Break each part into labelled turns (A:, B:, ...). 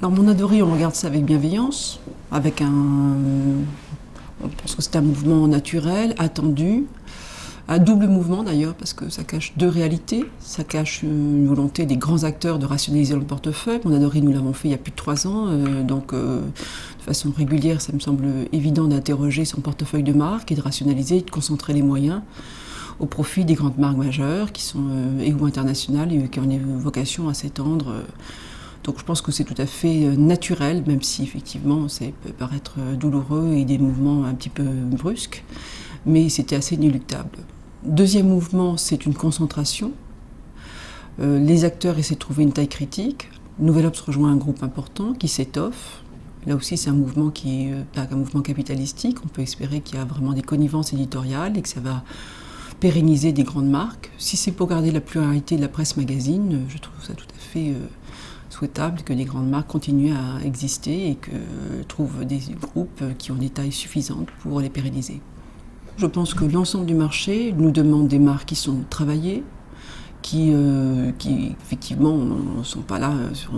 A: Alors Mondadori, on regarde ça avec bienveillance, on pense que c'est un mouvement naturel, attendu, un double mouvement d'ailleurs, parce que ça cache deux réalités. Ça cache une volonté des grands acteurs de rationaliser le portefeuille. Mondadori, nous l'avons fait il y a plus de 3 ans, de façon régulière, ça me semble évident d'interroger son portefeuille de marques et de rationaliser, de concentrer les moyens au profit des grandes marques majeures qui sont ou internationales et qui ont une vocation à s'étendre. Donc je pense que c'est tout à fait naturel, même si effectivement ça peut paraître douloureux et des mouvements un petit peu brusques, mais c'était assez inéluctable. Deuxième mouvement, c'est une concentration. Les acteurs essaient de trouver une taille critique. Nouvel Obs rejoint un groupe important qui s'étoffe. Là aussi, c'est un mouvement qui est pas un mouvement capitalistique. On peut espérer qu'il y a vraiment des connivences éditoriales et que ça va pérenniser des grandes marques. Si c'est pour garder la pluralité de la presse magazine, je trouve ça tout à fait souhaitable que des grandes marques continuent à exister et que trouvent des groupes qui ont des tailles suffisantes pour les pérenniser. Je pense que l'ensemble du marché nous demande des marques qui sont travaillées, qui effectivement ne sont pas là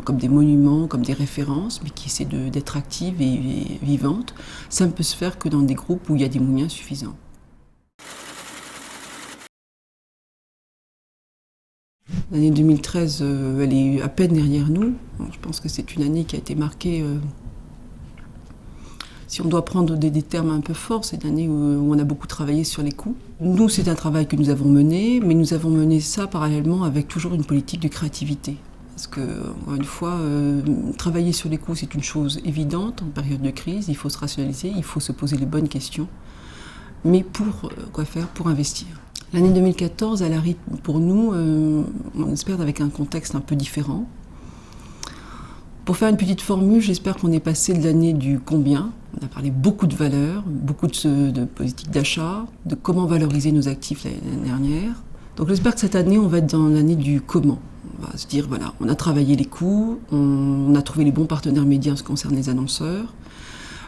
A: comme des monuments, comme des références, mais qui essaient d'être actives et vivantes. Ça ne peut se faire que dans des groupes où il y a des moyens suffisants. L'année 2013, elle est à peine derrière nous. Je pense que c'est une année qui a été marquée, si on doit prendre des termes un peu forts, c'est une année où on a beaucoup travaillé sur les coûts. Nous, c'est un travail que nous avons mené, mais nous avons mené ça parallèlement avec toujours une politique de créativité. Parce que, encore une fois, travailler sur les coûts, c'est une chose évidente en période de crise. Il faut se rationaliser, il faut se poser les bonnes questions. Mais pour quoi faire? Pour investir. L'année 2014, elle arrive pour nous, on espère, avec un contexte un peu différent. Pour faire une petite formule, j'espère qu'on est passé de l'année du combien. On a parlé beaucoup de valeurs, beaucoup de politique d'achat, de comment valoriser nos actifs l'année dernière. Donc j'espère que cette année, on va être dans l'année du comment. On va se dire, voilà, on a travaillé les coûts, on a trouvé les bons partenaires médias en ce qui concerne les annonceurs.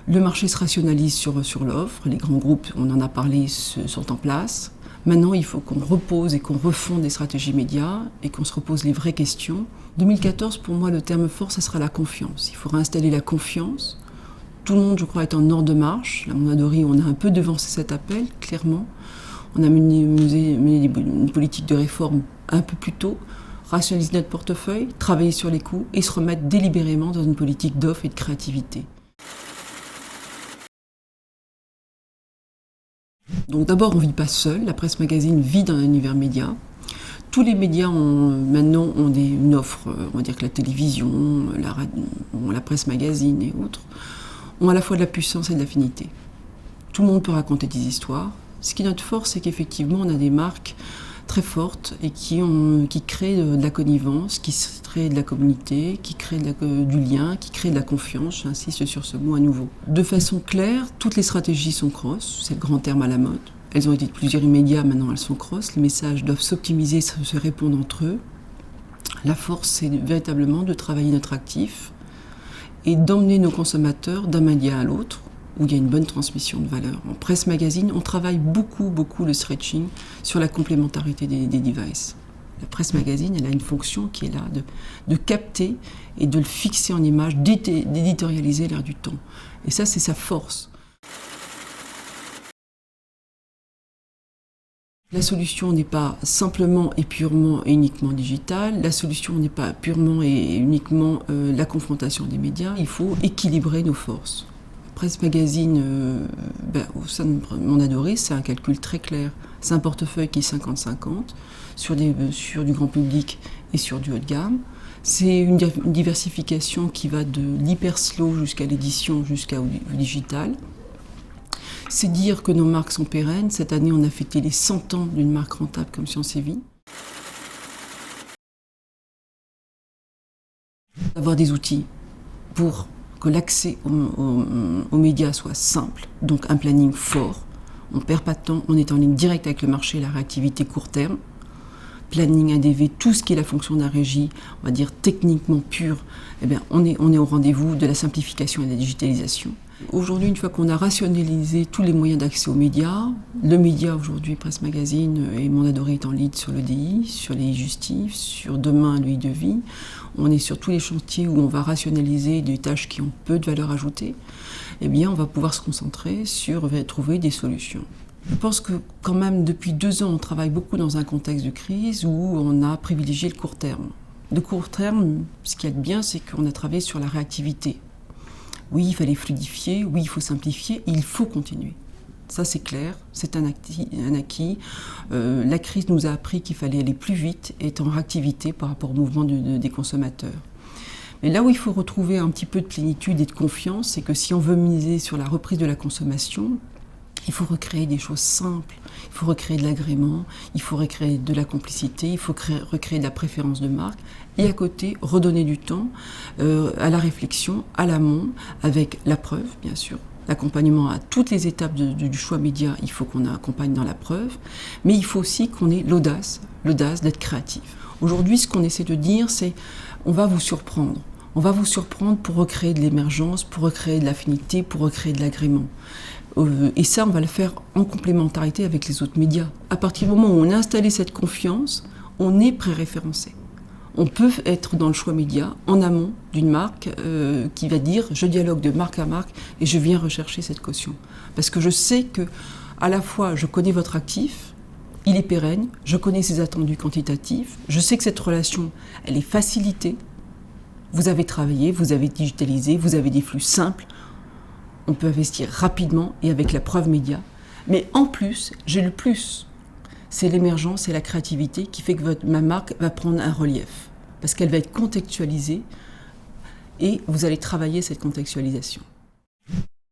A: Le marché se rationalise sur l'offre, les grands groupes, on en a parlé, sont en place. Maintenant, il faut qu'on repose et qu'on refonde des stratégies médias et qu'on se repose les vraies questions. 2014, pour moi, le terme fort, ça sera la confiance. Il faut réinstaller la confiance. Tout le monde, je crois, est en ordre de marche. La Mondadori, on a un peu devancé cet appel, clairement. On a mené une politique de réforme un peu plus tôt, rationaliser notre portefeuille, travailler sur les coûts et se remettre délibérément dans une politique d'offre et de créativité. Donc d'abord, on ne vit pas seul, la presse magazine vit dans l'univers média. Tous les médias maintenant ont une offre, on va dire que la télévision, la presse magazine et autres, ont à la fois de la puissance et de l'affinité. Tout le monde peut raconter des histoires. Ce qui est notre force, c'est qu'effectivement, on a des marques très fortes et qui créent de la connivence, qui créent de la communauté, qui créent du lien, qui créent de la confiance. J'insiste sur ce mot à nouveau. De façon claire, toutes les stratégies sont cross, c'est le grand terme à la mode. Elles ont été de plusieurs immédiats, maintenant elles sont cross. Les messages doivent s'optimiser, se répondre entre eux. La force, c'est véritablement de travailler notre actif et d'emmener nos consommateurs d'un média à l'autre, où il y a une bonne transmission de valeur. En presse magazine, on travaille beaucoup le stretching sur la complémentarité des devices. La presse magazine, elle a une fonction qui est là, de capter et de le fixer en image, d'éditorialiser l'air du temps. Et ça, c'est sa force. La solution n'est pas simplement et purement et uniquement digitale. La solution n'est pas purement et uniquement la confrontation des médias. Il faut équilibrer nos forces. Presse magazine, au sein de Mondadori, c'est un calcul très clair. C'est un portefeuille qui est 50-50 sur du grand public et sur du haut de gamme. C'est une diversification qui va de l'hyper slow jusqu'à l'édition, jusqu'au digital. C'est dire que nos marques sont pérennes. Cette année, on a fêté les 100 ans d'une marque rentable comme Science & Vie. Avoir des outils pour que l'accès aux médias soit simple, donc un planning fort. On ne perd pas de temps, on est en ligne directe avec le marché, la réactivité court terme. Planning ADV, tout ce qui est la fonction d'un régie, on va dire techniquement pure, on est au rendez-vous de la simplification et de la digitalisation. Aujourd'hui, une fois qu'on a rationalisé tous les moyens d'accès aux médias, le média aujourd'hui, Presse Magazine et Mondadori est en lead sur le DI, sur les justifs, sur demain l'UI de vie. On est sur tous les chantiers où on va rationaliser des tâches qui ont peu de valeur ajoutée. Eh bien, on va pouvoir se concentrer sur trouver des solutions. Je pense que quand même, depuis 2 ans, on travaille beaucoup dans un contexte de crise où on a privilégié le court terme. Le court terme, ce qu'il y a de bien, c'est qu'on a travaillé sur la réactivité. Oui, il fallait fluidifier, oui, il faut simplifier, il faut continuer. Ça, c'est clair, c'est un acquis. La crise nous a appris qu'il fallait aller plus vite et être en réactivité par rapport au mouvement des consommateurs. Mais là où il faut retrouver un petit peu de plénitude et de confiance, c'est que si on veut miser sur la reprise de la consommation, il faut recréer des choses simples, il faut recréer de l'agrément, il faut recréer de la complicité, il faut recréer de la préférence de marque et à côté redonner du temps à la réflexion, à l'amont, avec la preuve bien sûr. L'accompagnement à toutes les étapes du choix média, il faut qu'on accompagne dans la preuve, mais il faut aussi qu'on ait l'audace d'être créatif. Aujourd'hui, ce qu'on essaie de dire, c'est on va vous surprendre. On va vous surprendre pour recréer de l'émergence, pour recréer de l'affinité, pour recréer de l'agrément. Et ça, on va le faire en complémentarité avec les autres médias. À partir du moment où on a installé cette confiance, on est pré-référencé. On peut être dans le choix média en amont d'une marque qui va dire je dialogue de marque à marque et je viens rechercher cette caution. Parce que je sais que à la fois je connais votre actif, il est pérenne, je connais ses attendus quantitatifs, je sais que cette relation elle est facilitée. Vous avez travaillé, vous avez digitalisé, vous avez des flux simples. On peut investir rapidement et avec la preuve média. Mais en plus, j'ai le plus. C'est l'émergence et la créativité qui fait que ma marque va prendre un relief. Parce qu'elle va être contextualisée et vous allez travailler cette contextualisation.